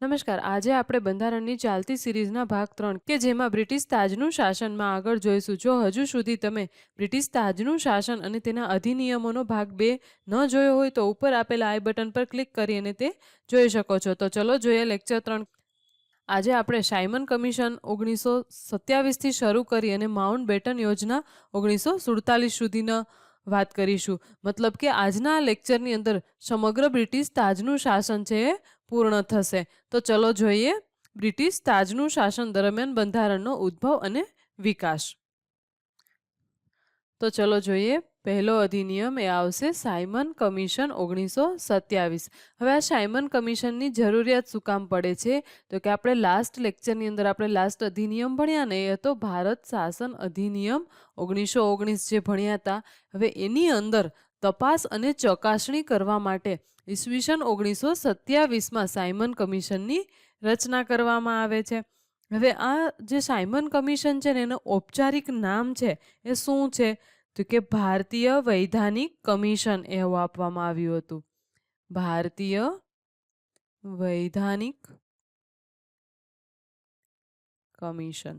નમસ્કાર. આજે આપણે બંધારણની ચાલતી સિરીઝના ભાગ 3 કે જેમાં બ્રિટિશ તાજનું શાસનમાં આગળ જોઈશું. જો હજુ સુધી તમે બ્રિટિશ તાજનું શાસન અને તેના અધિનિયમોનો ભાગ 2 ન જોયો હોય તો ઉપર આપેલા આઈ બટન પર ક્લિક કરી અને તે જોઈ શકો છો. તો ચલો જોઈએ લેક્ચર 3. આજે આપણે સાયમન કમિશન 1927 થી શરૂ કરી અને માઉન્ટ બેટન યોજના 1947 સુધીના વાત કરીશું. મતલબ કે આજના લેક્ચરની અંદર સમગ્ર બ્રિટિશ તાજનું શાસન છે એ પૂર્ણ થશે. તો ચલો જોઈએ બ્રિટિશ તાજનું શાસન દરમિયાન બંધારણનો ઉદ્ભવ અને વિકાસ. તો ચલો જોઈએ પહેલો અધિનિયમ એ આવશે સાયમન કમિશન 1927. હવે આ સાયમન કમિશનની જરૂરિયાત શું કામ પડે છે તો કે આપણે લાસ્ટ લેક્ચરની અંદર આપણે લાસ્ટ અધિનિયમ ભણ્યા ને એ હતો ભારત શાસન અધિનિયમ 1919 જે ભણ્યા હતા. હવે એની અંદર તપાસ અને ચકાસણી કરવા માટે ઈસવીસન 1927માં સાયમન કમિશનની રચના કરવામાં આવે છે. હવે આ જે સાયમન કમિશન છે ને એનું ઔપચારિક નામ છે એ શું છે તો કે ભારતીય વૈધાનિક કમિશન એવું આપવામાં આવ્યું હતું. ભારતીય વૈધાનિક કમિશન.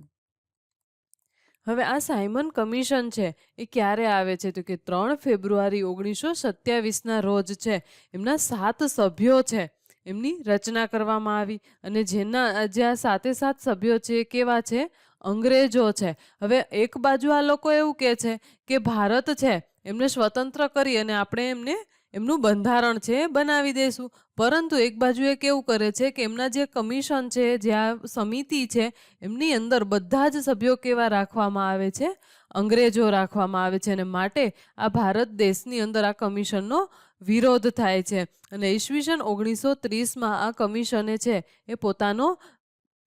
હવે આ સાયમન કમિશન છે એ ક્યારે આવે છે તો કે 3 ફેબ્રુઆરી 1927ના રોજ છે. એમના 7 સભ્યો છે એમની રચના કરવામાં આવી અને જેના જ્યાં 7 સભ્યો છે કેવા છે અંગ્રેજો છે. હવે એક બાજુ આ લોકો એવું કહે છે કે ભારત છે એમને સ્વતંત્ર કરી અને આપણે એમને એમનું બંધારણ છે બનાવી દઈશું, પરંતુ એક બાજુ એ કેવું કરે છે કે એમના જે કમિશન છે જે આ સમિતિ છે એમની અંદર બધા જ સભ્યો કેવા રાખવામાં આવે છે અંગ્રેજો રાખવામાં આવે છે અને માટે આ ભારત દેશની અંદર આ કમિશનનો વિરોધ થાય છે અને ઈસવીસન 1930માં આ કમિશને છે એ પોતાનો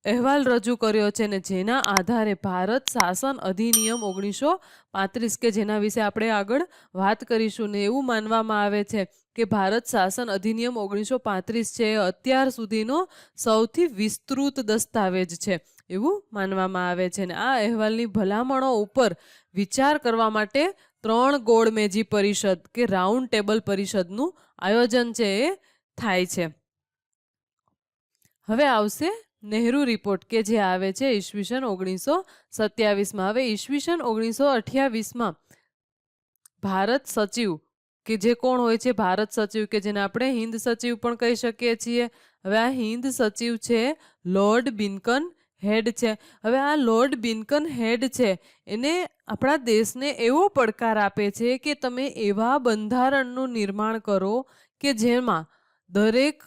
અહેવાલ રજૂ કર્યો છે ને જેના આધારે ભારત શાસન અધિનિયમ 1935 કે જેના વિશે આપણે આગળ વાત કરીશું ને એવું માનવામાં આવે છે કે ભારત શાસન અધિનિયમ 1935 છે અત્યાર સુધીનો સૌથી વિસ્તૃત દસ્તાવેજ છે એવું માનવામાં આવે છે ને આ અહેવાલની ભલામણો ઉપર વિચાર કરવા માટે 3 ગોળમેજી પરિષદ કે રાઉન્ડ ટેબલ પરિષદનું આયોજન છે એ થાય છે. હવે આવશે નહેરુ રિપોર્ટ કે જે આવે છે ઈસવીસન 1927માં. હવે ઈસવીસન 1928માં ભારત સચિવ કે જે કોણ હોય છે ભારત સચિવ કે જેને આપણે હિન્દ સચિવ પણ કહી શકીએ છીએ. હવે આ હિન્દ સચિવ છે લોર્ડ બિન્કન હેડ છે. હવે આ લોર્ડ બિન્કન હેડ છે એને આપણા દેશને એવો પડકાર આપે છે કે તમે એવા બંધારણનું નિર્માણ કરો કે જેમાં દરેક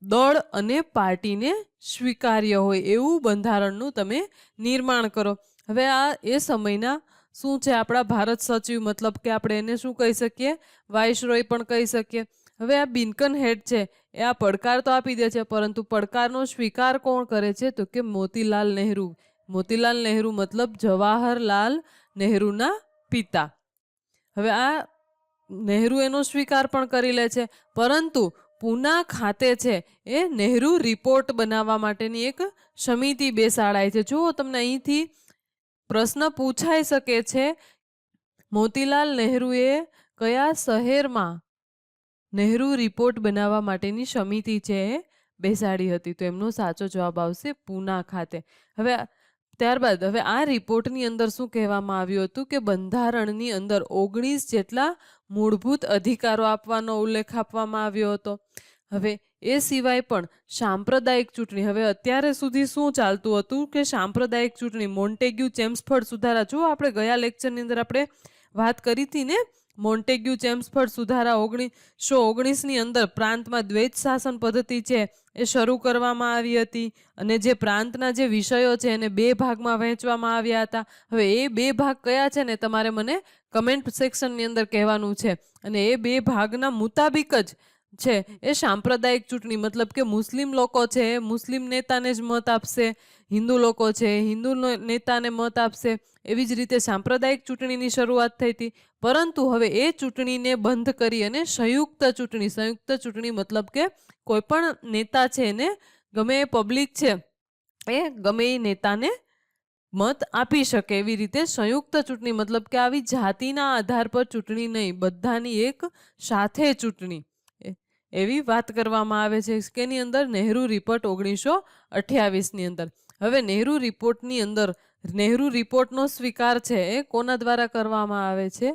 દળ અને પાર્ટીને સ્વીકાર્ય હોય એવું બંધારણનું તમે નિર્માણ કરો. હવે આ એ સમયના શું છે આપણા ભારત સચિવ મતલબ કે આપણે એને શું કહી શકીએ વાઇસરોય પણ કહી શકીએ. હવે આ બિન્કન હેડ છે એ આ પડકાર તો આપી દે છે પરંતુ પડકારનો સ્વીકાર કોણ કરે છે તો કે મોતીલાલ નહેરુ. મોતીલાલ નહેરુ મતલબ જવાહરલાલ નહેરુના પિતા. હવે આ નહેરુ એનો સ્વીકાર પણ કરી લે છે પરંતુ પૂના ખાતે છે એ નહેરુ રિપોર્ટ બનાવવા માટેની એક સમિતિ બેસાડાય છે. જુઓ તમને અહીંથી પ્રશ્ન પૂછાઈ શકે છે મોતીલાલ નહેરુએ કયા શહેરમાં નહેરુ રિપોર્ટ બનાવવા માટેની સમિતિ છે એ બેસાડી હતી તો એમનો સાચો જવાબ આવશે પૂના ખાતે. હવે ત્યારબાદ હવે આ રિપોર્ટની અંદર શું કહેવામાં આવ્યું હતું કે બંધારણની અંદર 19 જેટલા મૂળભૂત અધિકારો આપવાનો ઉલ્લેખ આપવામાં આવ્યો હતો. હવે એ સિવાય પણ સાંપ્રદાયિક ચૂંટણી. હવે અત્યારે સુધી શું ચાલતું હતું કે સાંપ્રદાયિક ચૂંટણી મોન્ટેગ્યુ ચેમ્સફર્ડ સુધારા. જો આપણે ગયા લેક્ચરની અંદર આપણે વાત કરી હતી ને મોન્ટેગ્યુ ચેમ્સફર્ડ સુધારા 1919ની અંદર પ્રાંતમાં દ્વૈત શાસન પદ્ધતિ છે એ શરૂ કરવામાં આવી હતી અને જે પ્રાંતના જે વિષયો છે એને 2 ભાગમાં વહેંચવામાં આવ્યા હતા. હવે એ 2 ભાગ કયા છે ને તમારે મને કમેન્ટ સેક્શનની અંદર કહેવાનું છે અને એ 2 ભાગના મુતાબિક જ છે એ સાંપ્રદાયિક ચૂંટણી મતલબ કે મુસ્લિમ લોકો છે મુસ્લિમ નેતાને જ મત આપશે, હિન્દુ લોકો છે હિન્દુ નેતાને મત આપશે. એવી જ રીતે સાંપ્રદાયિક ચૂંટણીની શરૂઆત થઈ હતી પરંતુ હવે એ ચૂંટણીને બંધ કરી અને સંયુક્ત ચૂંટણી મતલબ કે કોઈ પણ નેતા છે એને ગમે એ પબ્લિક છે એ ગમે એ નેતાને મત આપી શકે એવી રીતે સંયુક્ત ચૂંટણી મતલબ કે આવી જાતિના આધાર પર ચૂંટણી નહીં, બધાની એક સાથે ચૂંટણી એવી વાત કરવામાં આવે છે કેની અંદર નહેરુ રિપોર્ટ 1928ની અંદર. હવે નહેરુ રિપોર્ટની અંદર નહેરુ રિપોર્ટનો સ્વીકાર છે એ કોના દ્વારા કરવામાં આવે છે?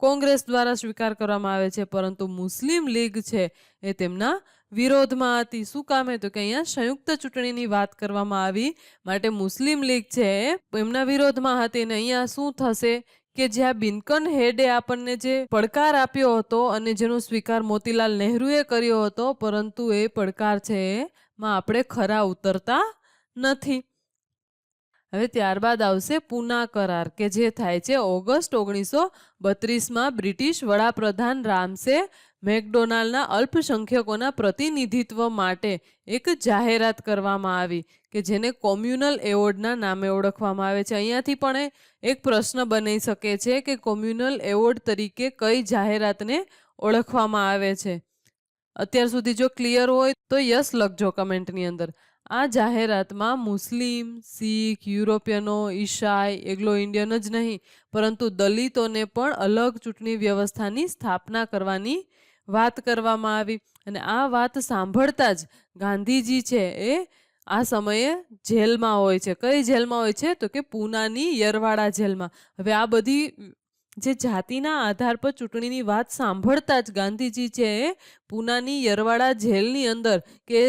કોંગ્રેસ દ્વારા સ્વીકાર કરવામાં આવે છે, પરંતુ મુસ્લિમ લીગ છે એ તેમના વિરોધમાં હતી. શું કામે? તો કે અહીંયા સંયુક્ત ચૂંટણીની વાત કરવામાં આવી, માટે મુસ્લિમ લીગ છે એ એમના વિરોધમાં હતી. ને અહીંયા શું થશે કે જ્યાં બિન્કન હેડે આપણને જે પડકાર આપ્યો હતો અને જેનો સ્વીકાર મોતીલાલ નહેરુએ કર્યો હતો, પરંતુ એ પડકાર છે એમાં આપણે ખરા ઉતરતા નથી. હવે ત્યારબાદ આવશે પૂના કરાર, કે જે થાય છે ઓગસ્ટ 1932માં બ્રિટિશ વડાપ્રધાન રામસે મેકડોનાલ્ડના અલ્પસંખ્યકોના પ્રતિનિધિત્વ માટે એક જાહેરાત કરવામાં આવી કે જેને કોમ્યુનલ એવોર્ડના નામે ઓળખવામાં આવે છે. અહીંયાથી પણ એક પ્રશ્ન બની શકે છે કે કોમ્યુનલ એવોર્ડ તરીકે કઈ જાહેરાતને ઓળખવામાં આવે છે. અત્યાર સુધી જો ક્લિયર હોય તો યસ લખજો કમેન્ટની અંદર. આ જાહેરાતમાં મુસ્લિમ, શીખ, યુરોપિયનો, ઈસાઈ, એગ્લો ઇન્ડિયન જ નહીં પરંતુ દલિતોને પણ અલગ ચૂંટણી વ્યવસ્થાની સ્થાપના કરવાની વાત કરવામાં આવી. અને આ વાત સાંભળતા જ ગાંધીજી છે એ આ સમયે જેલમાં હોય છે. કઈ જેલમાં હોય છે? તો કે પૂનાની યરવાડા જેલમાં. હવે આ બધી જે જાતિના આધાર પર ચૂંટણીની વાત સાંભળતા જ ગાંધીજી છે એ પૂનાની યરવાડા જેલની અંદર કે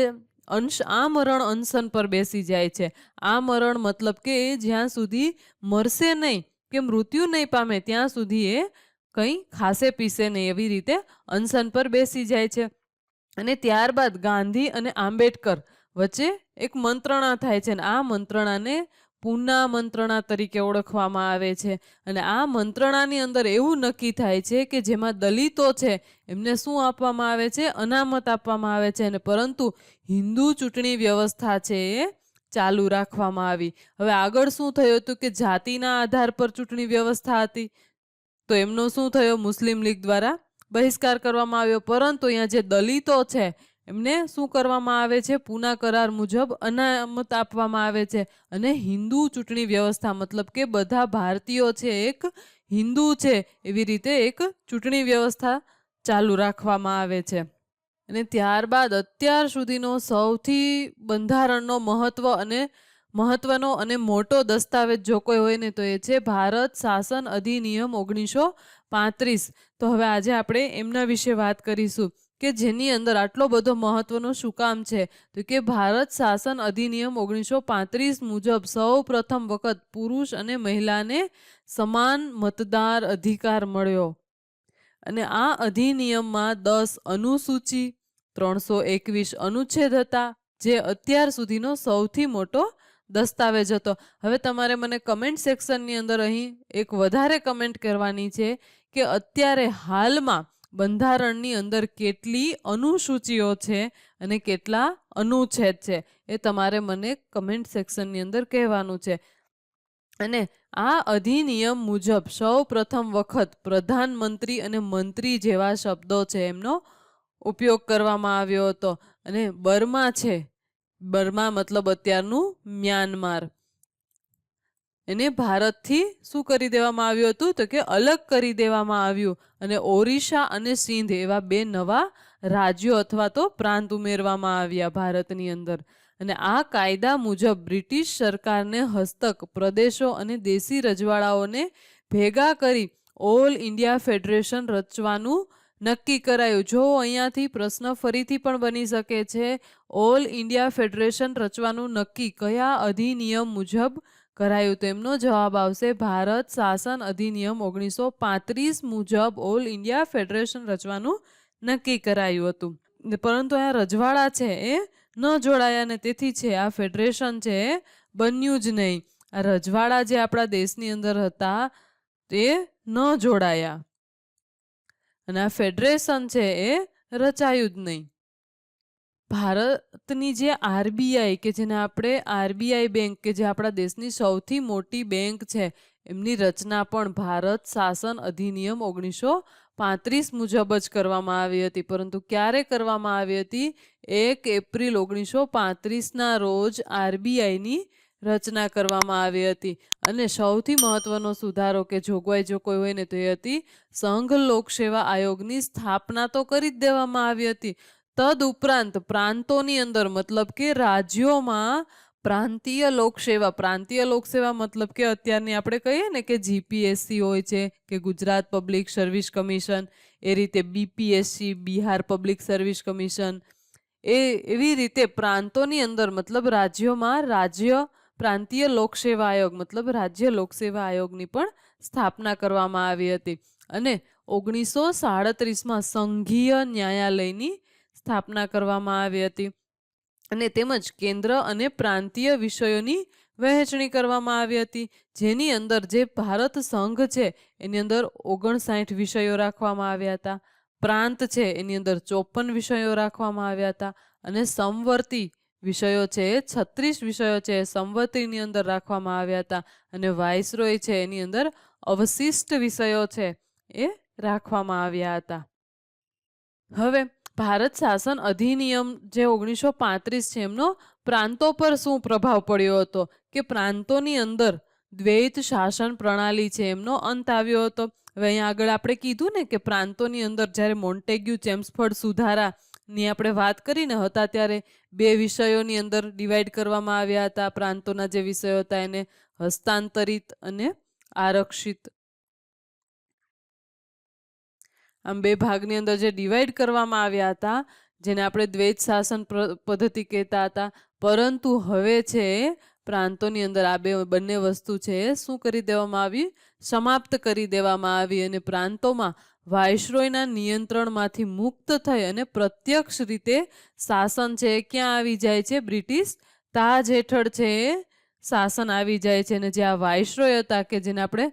આમરણ અનશન પર બેસી જાય છે. આમરણ મતલબ કે જ્યાં સુધી મરશે નહીં કે મૃત્યુ નહીં પામે ત્યાં સુધી એ કંઈ ખાશે પીશે નહીં, એવી રીતે અનશન પર બેસી જાય છે. અને ત્યારબાદ ગાંધી અને આંબેડકર વચ્ચે એક મંત્રણા થાય છે, અને આ મંત્રણાને પૂના મંત્રણા તરીકે ઓળખવામાં આવે છે. અને આ મંત્રણાની અંદર એવું નક્કી થાય છે કે જેમાં દલિતો છે એમને શું આપવામાં આવે છે? અનામત આપવામાં આવે છે. અને પરંતુ હિન્દુ ચૂંટણી વ્યવસ્થા છે એ ચાલુ રાખવામાં આવી. હવે આગળ શું થયું હતું કે જાતિના આધાર પર ચૂંટણી વ્યવસ્થા હતી, તો એમનો શું થયો? મુસ્લિમ લીગ દ્વારા બહિષ્કાર કરવામાં આવ્યો. પરંતુ અહીંયા જે દલિતો છે એમને શું કરવામાં આવે છે? પૂના કરાર મુજબ અનામત આપવામાં આવે છે. અને હિન્દુ ચૂંટણી વ્યવસ્થા મતલબ કે બધા ભારતીયો છે એક હિન્દુ છે એવી રીતે એક ચૂંટણી વ્યવસ્થા ચાલુ રાખવામાં આવે છે. અને ત્યારબાદ અત્યાર સુધીનો સૌથી બંધારણનો મહત્વનો અને મોટો દસ્તાવેજ જો કોઈ હોય ને તો એ છે ભારત શાસન અધિનિયમ 1935. તો હવે આજે આપણે એમના વિશે વાત કરીશું કે જેની અંદર આટલો બધો મહત્વનો શું કામ છે? તો કે ભારત શાસન અધિનિયમ 1935 મુજબ સૌ પ્રથમ વખત પુરુષ અને મહિલાને સમાન મતદાર અધિકાર મળ્યો. અને આ અધિનિયમમાં 10 અનુસૂચિ, 321 અનુચ્છેદ હતા, જે અત્યાર સુધીનો સૌથી મોટો દસ્તાવેજ હતો. હવે તમારે મને કમેન્ટ સેક્શનની અંદર અહીં એક વધારે કમેન્ટ કરવાની છે કે અત્યારે હાલમાં બંધારણની અંદર કેટલી અનુસૂચિઓ છે અને કેટલા અનુચ્છેદ છે, એ તમારે મને કમેન્ટ સેક્શનની અંદર કહેવાનું છે. અને આ અધિનિયમ મુજબ સૌ પ્રથમ વખત પ્રધાનમંત્રી અને મંત્રી જેવા શબ્દો છે એમનો ઉપયોગ કરવામાં આવ્યો હતો. અને બર્મા છે, બર્મા મતલબ અત્યારનું મ્યાનમાર, એને ભારતથી શું કરી દેવામાં આવ્યું હતું? તો કે અલગ કરી દેવામાં આવ્યું. અને ઓરિસ્સા અને સિંધ એવા 2 નવા રાજ્યો અથવા તો પ્રાંત ઉમેરવામાં આવ્યા ભારતની અંદર. અને આ કાયદા મુજબ બ્રિટિશ સરકારને હસ્તક પ્રદેશો અને દેશી રજવાડાઓને ભેગા કરી ઓલ ઇન્ડિયા ફેડરેશન રચવાનું નક્કી કરાયું. જો અહીંયાથી પ્રશ્ન ફરીથી પણ બની શકે છે, ઓલ ઇન્ડિયા ફેડરેશન રચવાનું નક્કી કયા અધિનિયમ મુજબ કરાયું? તો એમનો જવાબ આવશે ભારત શાસન અધિનિયમ 1935 મુજબ ઓલ ઇન્ડિયા ફેડરેશન રચવાનું નક્કી કરાયું હતું. પરંતુ આ રજવાડા છે એ ન જોડાયા, ને તેથી છે આ ફેડરેશન છે એ બન્યું જ નહીં. આ રજવાડા જે આપણા દેશની અંદર હતા તે ન જોડાયા અને આ ફેડરેશન છે એ રચાયું જ નહીં. ભારતની જે આરબીઆઈ કે જેને આપણે આરબીઆઈ બેંક કે જે આપણા દેશની સૌથી મોટી બેંક છે, એમની રચના પણ ભારત શાસન અધિનિયમ 1935 મુજબ જ કરવામાં આવી હતી. પરંતુ ક્યારે કરવામાં આવી હતી? 1 એપ્રિલ 1935ના રોજ આરબીઆઈની રચના કરવામાં આવી હતી. અને સૌથી મહત્વનો સુધારો કે જોગવાઈ જો કોઈ હોય ને તો એ હતી સંઘ લોકસેવા આયોગની સ્થાપના તો કરી જ દેવામાં આવી હતી. તદ ઉપરાંત પ્રાંતોની અંદર મતલબ કે રાજ્યોમાં પ્રાંતીય લોકસેવા મતલબ કે અત્યારની આપણે કહીએ ને કે જીપીએસસી હોય છે કે ગુજરાત પબ્લિક સર્વિસ કમિશન, એ રીતે બીપીએસસી બિહાર પબ્લિક સર્વિસ કમિશન, એવી રીતે પ્રાંતોની અંદર મતલબ રાજ્યોમાં પ્રાંતીય લોકસેવા આયોગ મતલબ રાજ્ય લોકસેવા આયોગની પણ સ્થાપના કરવામાં આવી હતી. અને 1937માં સંઘીય ન્યાયાલયની સ્થાપના કરવામાં આવી હતી. અને તેમજ કેન્દ્ર અને પ્રાંતીય વિષયોની વહેંચણી કરવામાં આવી હતી, જેની અંદર જે ભારત સંઘ છે એની અંદર 59 વિષયો રાખવામાં આવ્યા હતા. પ્રાંત છે એની અંદર 54 વિષયો રાખવામાં આવ્યા હતા. અને સમવર્તી વિષયો છે 36 વિષયો છે સમવર્તીની અંદર રાખવામાં આવ્યા હતા. અને વાઇસરોય છે એની અંદર અવશિષ્ટ વિષયો છે એ રાખવામાં આવ્યા હતા. હવે ભારત શાસન અધિનિયમ જે 1935 છે એમનો પ્રાંતો પર શું પ્રભાવ પડ્યો હતો કે પ્રાંતોની અંદર દ્વૈત શાસન પ્રણાલી છે એમનો અંત આવ્યો હતો. હવે અહીંયા આગળ આપણે કીધું ને કે પ્રાંતોની અંદર જ્યારે મોન્ટેગ્યુ ચેમ્સફોર્ડ સુધારાની આપણે વાત કરીને હતા ત્યારે 2 વિષયોની અંદર ડિવાઈડ કરવામાં આવ્યા હતા. પ્રાંતોના જે વિષયો હતા એને હસ્તાંતરિત અને આરક્ષિત, આમ 2 ભાગની અંદર જે ડિવાઈડ કરવામાં આવ્યા હતા જેને આપણે દ્વૈત શાસન પદ્ધતિ કહેતા હતા. પરંતુ હવે છે પ્રાંતોની અંદર આ બંને વસ્તુ છે શું કરી દેવામાં આવી, સમાપ્ત કરી દેવામાં આવી. અને પ્રાંતોમાં વાઇસરોયના નિયંત્રણમાંથી મુક્ત થઈ અને પ્રત્યક્ષ રીતે શાસન છે ક્યાં આવી જાય છે, બ્રિટિશ તાજ હેઠળ છે શાસન આવી જાય છે. અને જે આ વાઇસરોય હતા કે જેને આપણે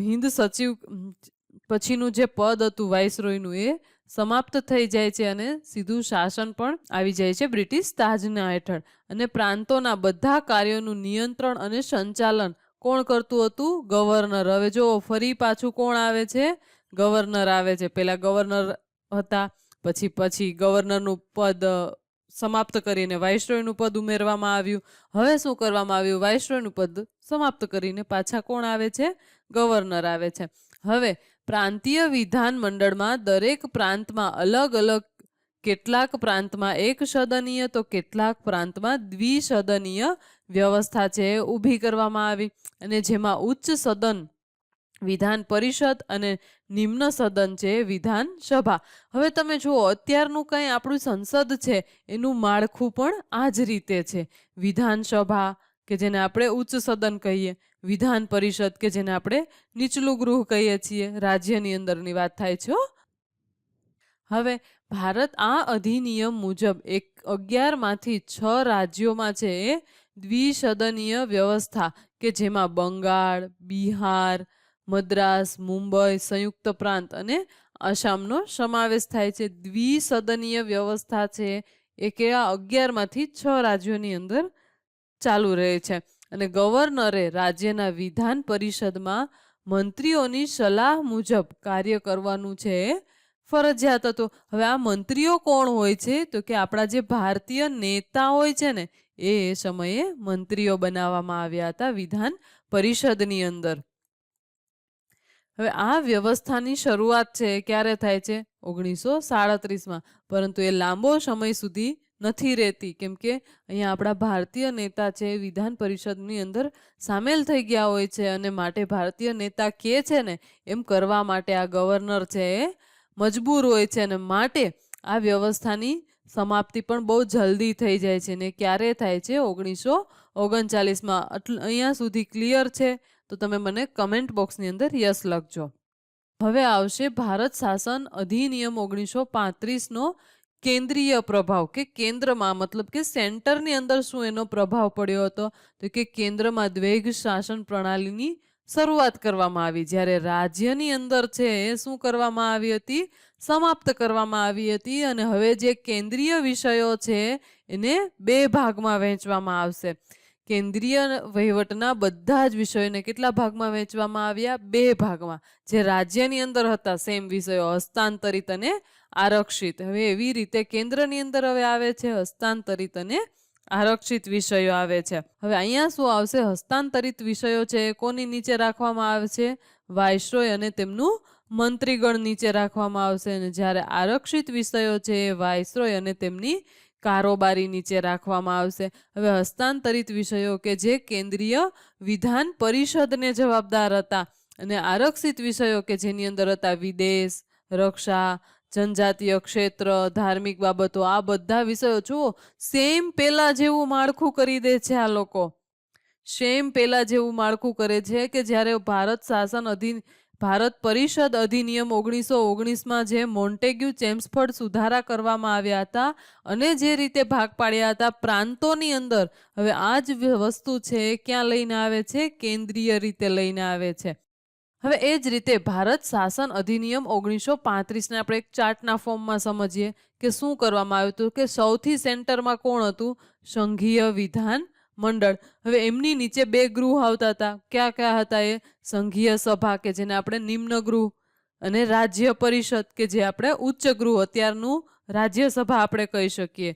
હિન્દ સચિવ પછીનું જે પદ હતું વાઇસરોયનું એ સમાપ્ત થઈ જાય છે અને સીધું શાસન પણ આવી જાય છે બ્રિટિશ તાજના હેઠળ. અને પ્રાંતોના બધા કાર્યોનું નિયંત્રણ અને સંચાલન કોણ કરતું હતું, ગવર્નર. હવે જો ફરી પાછું કોણ આવે છે, ગવર્નર આવે છે. પહેલા ગવર્નર હતા, પછી ગવર્નરનું પદ સમાપ્ત કરીને વાઇસરોયનું પદ ઉમેરવામાં આવ્યું. હવે શું કરવામાં આવ્યું, વાઇસરોયનું પદ સમાપ્ત કરીને પાછા કોણ આવે છે, ગવર્નર આવે છે. હવે પ્રાંતીય વિધાન મંડળમાં દરેક પ્રાંતમાં અલગ અલગ, કેટલાક પ્રાંતમાં એક સદનીય તો કેટલાક પ્રાંતમાં દ્વિસદનીય વ્યવસ્થા છે ઊભી કરવામાં આવી. અને જેમાં ઉચ્ચ સદન વિધાન પરિષદ અને નિમ્ન સદન છે વિધાન સભા. હવે તમે જુઓ અત્યારનું કંઈ આપણું સંસદ છે એનું માળખું પણ આ જ રીતે છે. વિધાનસભા કે જેને આપણે ઉચ્ચ સદન કહીએ, વિધાન પરિષદ કે જેને આપણે નીચલું ગૃહ કહીએ છીએ, રાજ્યની અંદરની વાત થાય છે. હવે ભારત આ અધિનિયમ મુજબ 11માંથી 6 રાજ્યોમાં છે દ્વિસદનીય વ્યવસ્થા કે જેમાં બંગાળ, બિહાર, મદ્રાસ, મુંબઈ, સંયુક્ત પ્રાંત અને આસામનો સમાવેશ થાય છે. દ્વિસદનીય વ્યવસ્થા છે એ કે આ 11માંથી 6 રાજ્યોની અંદર ચાલુ રહે છે. અને ગવર્નરે રાજ્યના વિધાન પરિષદમાં મંત્રીઓની સલાહ મુજબ કાર્ય કરવાનું છે ફરજિયાત હતું. હવે આ મંત્રીઓ કોણ હોય છે તો કે આપણા જે ભારતીય નેતા હોય છે ને એ સમયે મંત્રીઓ બનાવવામાં આવ્યા હતા વિધાન પરિષદની અંદર. હવે આ વ્યવસ્થાની શરૂઆત છે ક્યારે થાય છે, 1937માં. પરંતુ એ લાંબો સમય સુધી નથી રહેતી, કેમ કે અહીંયા આપણા ભારતીય નેતા છે વિધાન પરિષદની અંદર સામેલ થઈ ગયા હોય છે. અને માટે ભારતીય નેતા કહે છે ને એમ કરવા માટે આ ગવર્નર છે એ મજબૂર હોય છે. અને માટે આ વ્યવસ્થાની સમાપ્તિ પણ બહુ જલ્દી થઈ જાય છે. ને ક્યારે થાય છે, 1939માં. અહીંયા સુધી ક્લિયર છે તો તમે મને કમેન્ટ બોક્સની અંદર યસ લખજો. હવે આવશે ભારત શાસન અધિનિયમ 1935નો કેન્દ્રીય પ્રભાવ કે કેન્દ્રમાં મતલબ કે સેન્ટરની અંદર શું એનો પ્રભાવ પડ્યો હતો તો કે કેન્દ્રમાં દ્વૈત શાસન પ્રણાલીની શરૂઆત કરવામાં આવી. જ્યારે રાજ્યની અંદર છે એ શું કરવામાં આવી હતી, સમાપ્ત કરવામાં આવી હતી. અને હવે જે કેન્દ્રીય વિષયો છે એને 2 ભાગમાં વહેંચવામાં આવશે. કેન્દ્રીય વહીવટના બધા જ વિષયોને કેટલા ભાગમાં વહેંચવામાં આવ્યા, 2 ભાગમાં. જે રાજ્યની અંદર હતા સેમ વિષયો, હસ્તાંતરિત અને આરક્ષિત. હવે એવી રીતે કેન્દ્રની અંદર હવે આવે છે હસ્તાંતરિત અને આરક્ષિત વિષયો આવે છે. હવે અહીંયા શું આવશે, હસ્તાંતરિત વિષયો છે કોની નીચે રાખવામાં આવે છે, વાઇસરોય અને તેમનું મંત્રીગણ નીચે રાખવામાં આવશે, અને જ્યારે આરક્ષિત વિષયો છે એ વાઇસરોય અને તેમની કારોબારી નીચે રાખવામાં આવશે. હવે હસ્તાંતરિત વિષયો કે જે કેન્દ્રીય વિધાન પરિષદને જવાબદાર હતા, અને આરક્ષિત વિષયો કે જેની અંદર હતા વિદેશ, રક્ષા, જનજાતીય ક્ષેત્ર, ધાર્મિક બાબતો, આ બધા વિષયો જુઓ સેમ પેલા જેવું માળખું કરી દે છે આ લોકો. સેમ પેલા જેવું માળખું કરે છે કે જ્યારે ભારત પરિષદ અધિનિયમ 1919માં જે મોન્ટેગ્યુ ચેમ્સફર્ડ સુધારા કરવામાં આવ્યા હતા અને જે રીતે ભાગ પાડ્યા હતા પ્રાંતોની અંદર, હવે આ જ વસ્તુ છે ક્યાં લઈને આવે છે? કેન્દ્રીય રીતે લઈને આવે છે. હવે એ જ રીતે ભારત શાસન અધિનિયમ 1935ને આપણે એક ચાર્ટના ફોર્મમાં સમજીએ કે શું કરવામાં આવ્યું હતું. કે સૌથી સેન્ટરમાં કોણ હતું? સંઘીય વિધાન મંડળ. હવે એમની નીચે બે ગૃહ આવતા હતા. કયા કયા હતા એ? સંઘીય સભા કે જેને આપણે નિમ્ન ગૃહ, અને રાજ્ય પરિષદ કે જે આપણે ઉચ્ચ ગૃહ, અત્યારનું રાજ્યસભા આપણે કહી શકીએ.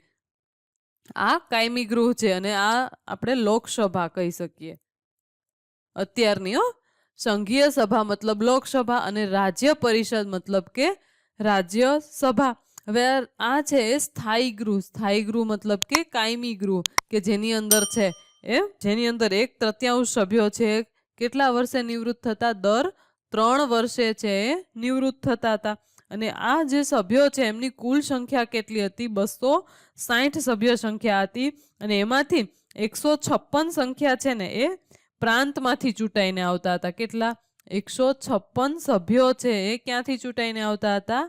આ કાયમી ગૃહ છે અને આ આપણે લોકસભા કહી શકીએ અત્યારની. સંઘીય સભા મતલબ લોકસભા અને રાજ્ય પરિષદ મતલબ કે રાજ્યસભા. હવે આ છે સ્થાયી ગૃહ. સ્થાયી ગૃહ મતલબ કે કાયમી ગૃહ કે જેની અંદર છે જેની અંદર 1/3 સભ્યો છે કેટલા વર્ષે નિવૃત્ત થતા? દર 3 વર્ષે છે નિવૃત્ત થતા હતા. અને આ જે સભ્યો છે એમની કુલ સંખ્યા કેટલી હતી? 260 સભ્ય સંખ્યા હતી, અને એમાંથી 156 સંખ્યા છે ને એ પ્રાંતમાંથી ચૂંટાઈને આવતા હતા. કેટલા? 156 સભ્યો છે એ ક્યાંથી ચૂંટાઈને આવતા હતા?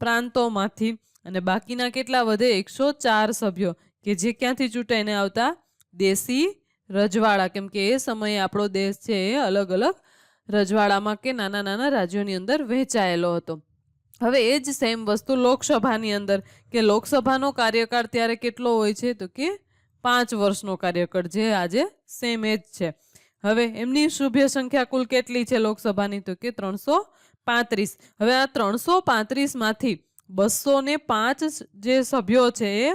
પ્રાંતોમાંથી. અને બાકીના કેટલા વધે? 104 સભ્યો કે જે ક્યાંથી ચૂંટાઈને આવતા? દેશી રજવાડા. કેમ કે એ સમયે આપણો દેશ છે એ અલગ અલગ રજવાડામાં કે નાના નાના રાજ્યોની અંદર વહેંચાયેલો હતો. હવે એ જ સેમ વસ્તુ લોકસભાની અંદર, કે લોકસભાનો કાર્યકાળ ત્યારે કેટલો હોય છે? તો કે 5 વર્ષનો કાર્યકાળ, જે આજે સેમ એ જ છે. હવે એમની સભ્ય સંખ્યા કુલ કેટલી છે લોકસભાની? તો કે 335. હવે આ 335 માંથી 205 જે સભ્યો છે એ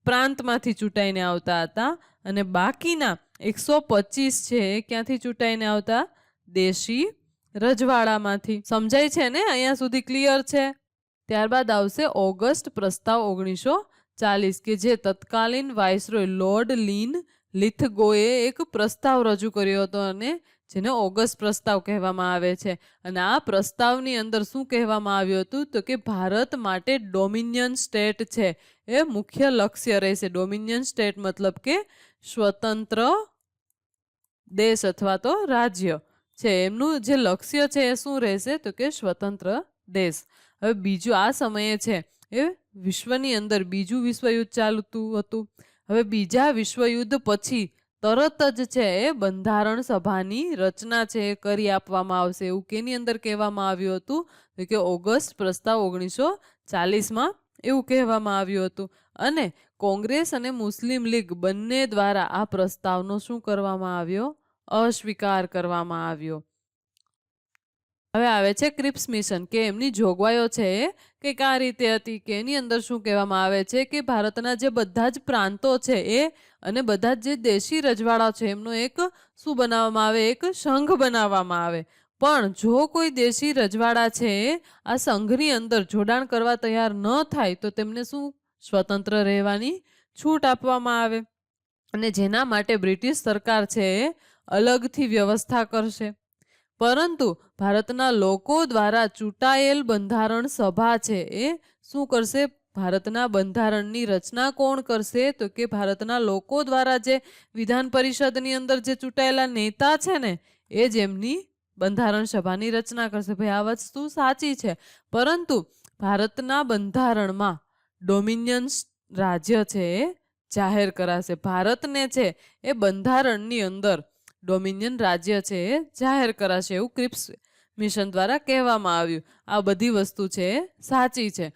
પ્રાંતમાંથી ચૂંટાઈને આવતા હતા, અને બાકીના 125 છે એ ક્યાંથી ચૂંટાઈને આવતા? દેશી રજવાડામાંથી. સમજાય છે ને? અહીંયા સુધી ક્લિયર છે? ત્યારબાદ આવશે ઓગસ્ટ પ્રસ્તાવ 1940 કે જે તત્કાલીન વાઇસરોય લોર્ડ લિથગોએ એક પ્રસ્તાવ રજૂ કર્યો હતો અને જેને ઓગસ્ટ પ્રસ્તાવ કહેવામાં આવે છે. અને આ પ્રસ્તાવની અંદર શું કહેવામાં આવ્યું હતું? તો કે ભારત માટે ડોમિનિયન સ્ટેટ છે એ મુખ્ય લક્ષ્ય રહેશે. ડોમિનિયન સ્ટેટ મતલબ કે સ્વતંત્ર દેશ અથવા તો રાજ્ય છે. એમનું જે લક્ષ્ય છે એ શું રહેશે? તો કે સ્વતંત્ર દેશ. હવે બીજું આ સમયે છે એ વિશ્વની અંદર બીજું વિશ્વયુદ્ધ ચાલતું હતું. હવે બીજા વિશ્વયુદ્ધ પછી તરત જ છે એ બંધારણ સભાની રચના છે એ કરી આપવામાં આવશે. એવું કેની અંદર કહેવામાં આવ્યું હતું? તો કે ઓગસ્ટ પ્રસ્તાવ 1940માં એવું કહેવામાં આવ્યું હતું. અને કોંગ્રેસ અને મુસ્લિમ લીગ બંને દ્વારા આ પ્રસ્તાવનો શું કરવામાં આવ્યો? અસ્વીકાર કરવામાં આવ્યો. હવે આવે છે ક્રિપ્સ મિશન, કે એમની જોગવાઈઓ છે એ કંઈક આ રીતે હતી કે એની અંદર શું કહેવામાં આવે છે કે ભારતના જે બધા જ પ્રાંતો છે એ અને બધા જ જે દેશી રજવાડા છે એમનો એક શું બનાવવામાં આવે? એક સંઘ બનાવવામાં આવે. પણ જો કોઈ દેશી રજવાડા છે આ સંઘની અંદર જોડાણ કરવા તૈયાર ન થાય તો તેમને શું સ્વતંત્ર રહેવાની છૂટ આપવામાં આવે, અને જેના માટે બ્રિટિશ સરકાર છે એ અલગથી વ્યવસ્થા કરશે. પરંતુ ભારતના લોકો દ્વારા ચૂંટાયેલ બંધારણ સભા છે એ શું કરશે? ભારતના બંધારણની રચના કોણ કરશે? તો કે ભારતના લોકો દ્વારા જે વિધાન પરિષદની અંદર જે ચૂંટાયેલા નેતા છે ને એ જ એમની બંધારણ સભાની રચના કરશે. ભાઈ આ વસ્તુ સાચી છે, પરંતુ ભારતના બંધારણમાં ડોમિનિયન રાજ્ય છે એ જાહેર કરાશે. ભારતને છે એ બંધારણની અંદર ડોમિનિયન રાજ્ય છે એ જાહેર કરાશે એવું ક્રિપ્સ મિશન દ્વારા કહેવામાં આવ્યું. આ બધી વસ્તુ છે એ સાચી છે.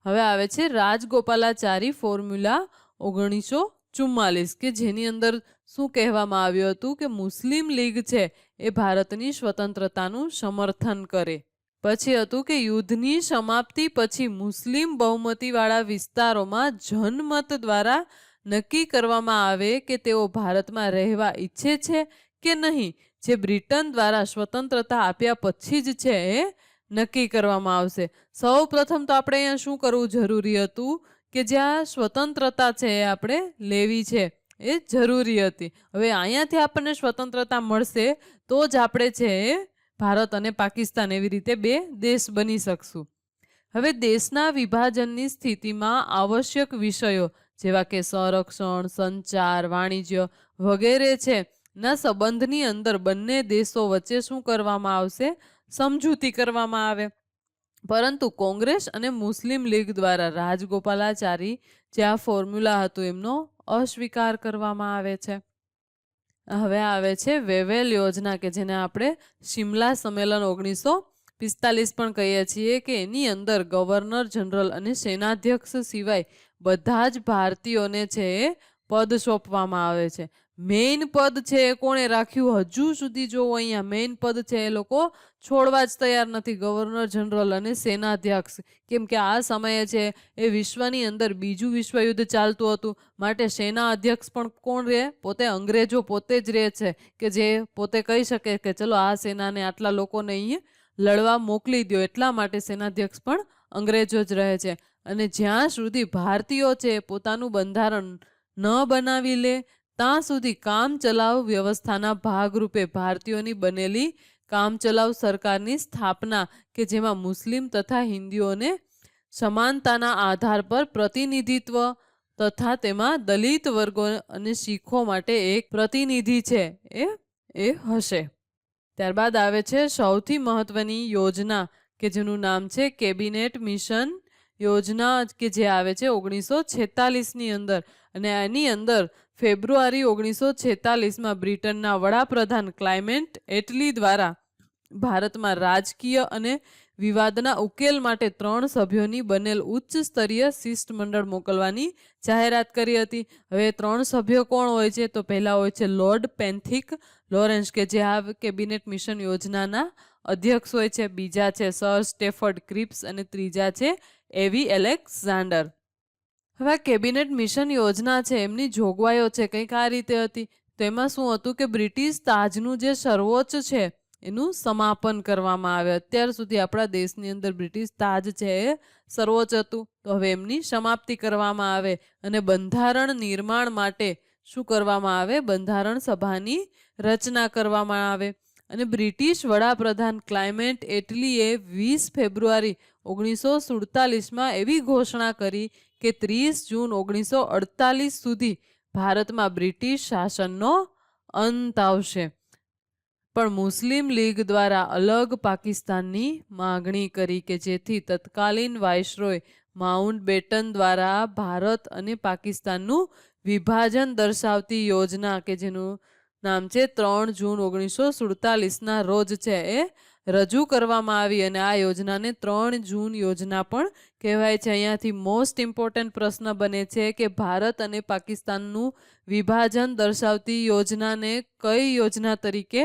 હવે આવે છે રાજગોપાલાચારી ફોર્મ્યુલા 1944 કે જેની અંદર શું કહેવામાં આવ્યું હતું? કે મુસ્લિમ લીગ છે એ ભારતની સ્વતંત્રતાનું સમર્થન કરે. પછી હતું કે યુદ્ધની સમાપ્તિ પછી મુસ્લિમ બહુમતીવાળા વિસ્તારોમાં જનમત દ્વારા નક્કી કરવામાં આવે કે તેઓ ભારતમાં રહેવા ઈચ્છે છે કે નહીં, જે બ્રિટન દ્વારા સ્વતંત્રતા આપ્યા પછી જ છે એ નક્કી કરવામાં આવશે. સૌ પ્રથમ તો આપણે અહીંયા શું કરવું જરૂરી હતું કે જ્યાં સ્વતંત્રતા છે એ આપણે લેવી છે, એ જરૂરી હતી. હવે અહીંયાથી આપણને સ્વતંત્રતા મળશે તો જ આપણે છે ભારત અને પાકિસ્તાન એવી રીતે બે દેશ બની શકશું. હવે દેશના વિભાજનની સ્થિતિમાં આવશ્યક વિષયો જેવા કે સંરક્ષણ, સંચાર, વાણિજ્ય વગેરે છે ના સંબંધની અંદર બંને દેશો વચ્ચે શું કરવામાં આવશે? સમજૂતી કરવામાં આવે. પરંતુ કોંગ્રેસ અને મુસ્લિમ લીગ દ્વારા રાજગોપાલાચારી જે આ ફોર્મ્યુલા હતું એમનો અસ્વીકાર કરવામાં આવે છે. હવે આવે છે વેવેલ યોજના કે જેને આપણે શિમલા સંમેલન 1945 પણ કહીએ છીએ કે એની અંદર ગવર્નર જનરલ અને સેનાધ્યક્ષ સિવાય બધા જ ભારતીયોને છે એ પદ સોંપવામાં આવે છે. મેઇન પદ છે એ કોણે રાખ્યું? હજુ સુધી જોવો અહીંયા મેઇન પદ છે એ લોકો છોડવા જ તૈયાર નથી, ગવર્નર જનરલ અને સેનાધ્યક્ષ. કેમ કે આ સમયે છે એ વિશ્વની અંદર બીજું વિશ્વયુદ્ધ ચાલતું હતું, માટે સેના અધ્યક્ષ પણ કોણ રહે? પોતે અંગ્રેજો પોતે જ રહે છે કે જે પોતે કહી શકે કે ચલો આ સેનાને આટલા લોકોને અહીં લડવા મોકલી દો, એટલા માટે સેનાધ્યક્ષ પણ અંગ્રેજો જ રહે છે. અને જ્યાં સુધી ભારતીયો છે પોતાનું બંધારણ ન બનાવી લે ત્યાં સુધી કામચલાઉ વ્યવસ્થાના ભાગરૂપે ભારતીયોની બનેલી કામચલાઉ સરકારની સ્થાપના કે જેમાં મુસ્લિમ તથા હિન્દુઓને સમાનતાના આધાર પર પ્રતિનિધિત્વ તથા તેમાં દલિત વર્ગો અને શીખો માટે એક પ્રતિનિધિ છે એ હશે. ત્યારબાદ આવે છે સૌથી મહત્વની યોજના કે જેનું નામ છે કેબિનેટ મિશન યોજના કે જે આવે છે 1946ની અંદર. અને એની અંદર ફેબ્રુઆરી 1946માં બ્રિટનના વડાપ્રધાન ક્લાઇમેન્ટ એટલી દ્વારા ભારતમાં રાજકીય અને વિવાદના ઉકેલ માટે 3 સભ્યોની બનેલ ઉચ્ચ સ્તરીય શિષ્ટમંડળ મોકલવાની જાહેરાત કરી હતી. હવે 3 સભ્યો કોણ હોય છે? તો પહેલા હોય છે લોર્ડ પેન્થિક લોરેન્સ કે જે આ કેબિનેટ મિશન યોજનાના અધ્યક્ષ હોય છે. બીજા છે સર સ્ટેફર્ડ ક્રિપ્સ અને ત્રીજા છે એવી એલેક્ઝાન્ડર. હવે કેબિનેટ મિશન યોજના છે એમની જોગવાઈઓ છે કંઈક આ રીતે હતી. તો એમાં શું હતું કે બ્રિટિશ તાજનું જે સર્વોચ્ચ છે એનું સમાપન કરવામાં આવે. અત્યાર સુધી આપણા દેશની અંદર બ્રિટિશ તાજ છે એ સર્વોચ્ચ હતું, તો હવે એમની સમાપ્તિ કરવામાં આવે અને બંધારણ નિર્માણ માટે શું કરવામાં આવે? બંધારણ સભાની રચના કરવામાં આવે. અને બ્રિટિશ વડાપ્રધાન ક્લાઇમેન્ટ એટલીએ 20 ફેબ્રુઆરી 1947માં એવી ઘોષણા કરી કે 30 જૂન 1948 સુધી ભારતમાં બ્રિટિશ શાસનનો અંત આવશે. પણ મુસ્લિમ લીગ દ્વારા અલગ પાકિસ્તાનની માગણી કરી કે જેથી તત્કાલીન વાઇસરોય માઉન્ટ બેટન દ્વારા ભારત અને પાકિસ્તાનનું વિભાજન દર્શાવતી યોજના કે જેનું નામ છે 3 જૂન 1947ના રોજ છે એ રજૂ કરવામાં આવી. અને આ યોજનાને 3 જૂન યોજના પણ કહેવાય છે. અહીંયાથી મોસ્ટ ઇમ્પોર્ટન્ટ પ્રશ્ન બને છે કે ભારત અને પાકિસ્તાનનું વિભાજન દર્શાવતી યોજનાને કઈ યોજના તરીકે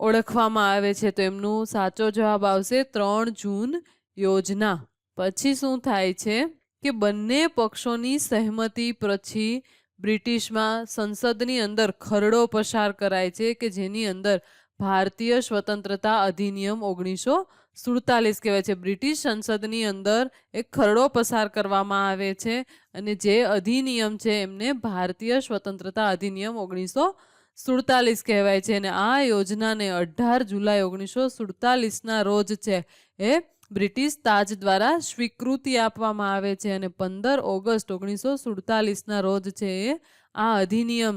ઓળખવામાં આવે છે? તો એમનું સાચો જવાબ આવશે 3 જૂન યોજના. પછી શું થાય છે કે બંને પક્ષોની સહમતિ પછી બ્રિટિશમાં સંસદની અંદર ખરડો પસાર કરાય છે કે જેની અંદર ભારતીય સ્વતંત્રતા અધિનિયમ 1947 કહેવાય છે. બ્રિટિશ સંસદની અંદર એક ખરડો પસાર કરવામાં આવે છે અને જે અધિનિયમ છે એમને ભારતીય સ્વતંત્રતા અધિનિયમ 1947 કહેવાય છે. અને આ યોજનાને 18 જુલાઈ 1947ના રોજ છે એ બ્રિટિશ તાજ દ્વારા સ્વીકૃતિ આપવામાં આવે છે અને 15 ઓગસ્ટ 1947ના રોજ છે એ આ અધિનિયમ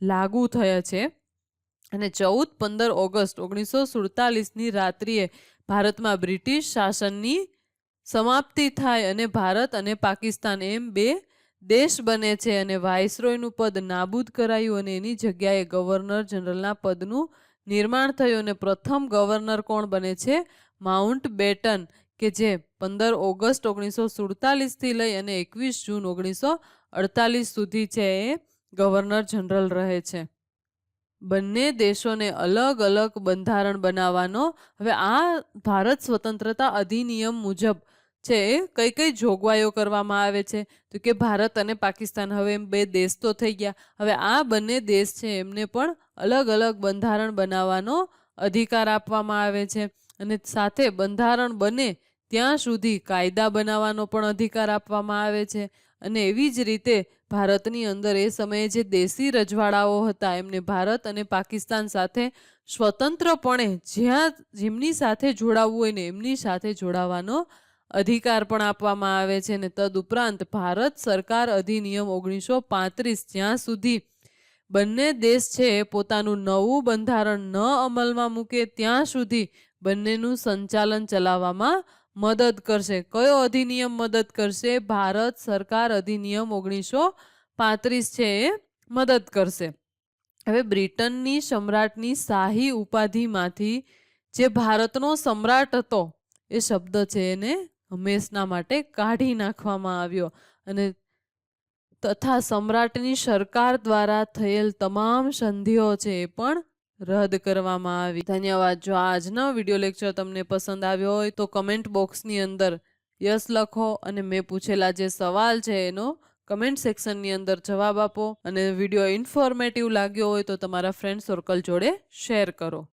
લાગુ થયા છે. અને 14-15 ઓગસ્ટ 1947ની રાત્રિએ ભારતમાં બ્રિટિશ શાસનની સમાપ્તિ થાય અને ભારત અને પાકિસ્તાન એમ બે દેશ બને છે અને વાઇસરોયનું પદ નાબૂદ કરાયું અને એની જગ્યાએ ગવર્નર જનરલના પદનું નિર્માણ થયું. અને પ્રથમ ગવર્નર કોણ બને છે? માઉન્ટ બેટન કે જે 15 ઓગસ્ટ 1947થી લઈ અને 21 જૂન 1948 સુધી છે એ ગવર્નર જનરલ રહે છે. બંને દેશોને અલગ અલગ બંધારણ બનાવવાનો. હવે આ ભારત સ્વતંત્રતા અધિનિયમ મુજબ છે કઈ કઈ જોગવાઈઓ કરવામાં આવે છે? તો કે ભારત અને પાકિસ્તાન હવે એમ બે દેશ તો થઈ ગયા, હવે આ બંને દેશ છે એમને પણ અલગ અલગ બંધારણ બનાવવાનો અધિકાર આપવામાં આવે છે. અને સાથે બંધારણ બને ત્યાં સુધી કાયદા બનાવવાનો પણ અધિકાર આપવામાં આવે છે. અને એવી જ રીતે ભારતની અંદર એ સમયે જે દેશી રજવાડાઓ હતા એમને ભારત અને પાકિસ્તાન સાથે સ્વતંત્રપણે જેમની સાથે જોડાવવું હોય ને એમની સાથે જોડાવાનો અધિકાર પણ આપવામાં આવે છે. ને તદુપરાંત ભારત સરકાર અધિનિયમ 1935 જ્યાં સુધી બંને દેશ છે પોતાનું નવું બંધારણ ન અમલમાં મૂકે ત્યાં સુધી બંનેનું સંચાલન ચલાવવામાં મદદ કરશે. કયો અધિનિયમ મદદ કરશે? ભારત સરકાર અધિનિયમ 1935 છે એ મદદ કરશે. હવે બ્રિટનની સમ્રાટની શાહી ઉપાધિમાંથી જે ભારતનો સમ્રાટ હતો એ શબ્દ છે એને હંમેશના માટે કાઢી નાખવામાં આવ્યો અને તથા સમ્રાટની સરકાર દ્વારા થયેલ તમામ સંધિઓ છે એ પણ રદ કરવામાં આવી. ધન્યવાદ. જો આજનો વિડીયો લેક્ચર તમને પસંદ આવ્યો હોય તો કમેન્ટ બોક્સની અંદર યસ લખો અને મેં પૂછેલા જે સવાલ છે એનો કમેન્ટ સેક્શનની અંદર જવાબ આપો. અને વિડીયો ઇન્ફોર્મેટિવ લાગ્યો હોય તો તમારા ફ્રેન્ડ સર્કલ જોડે શેર કરો.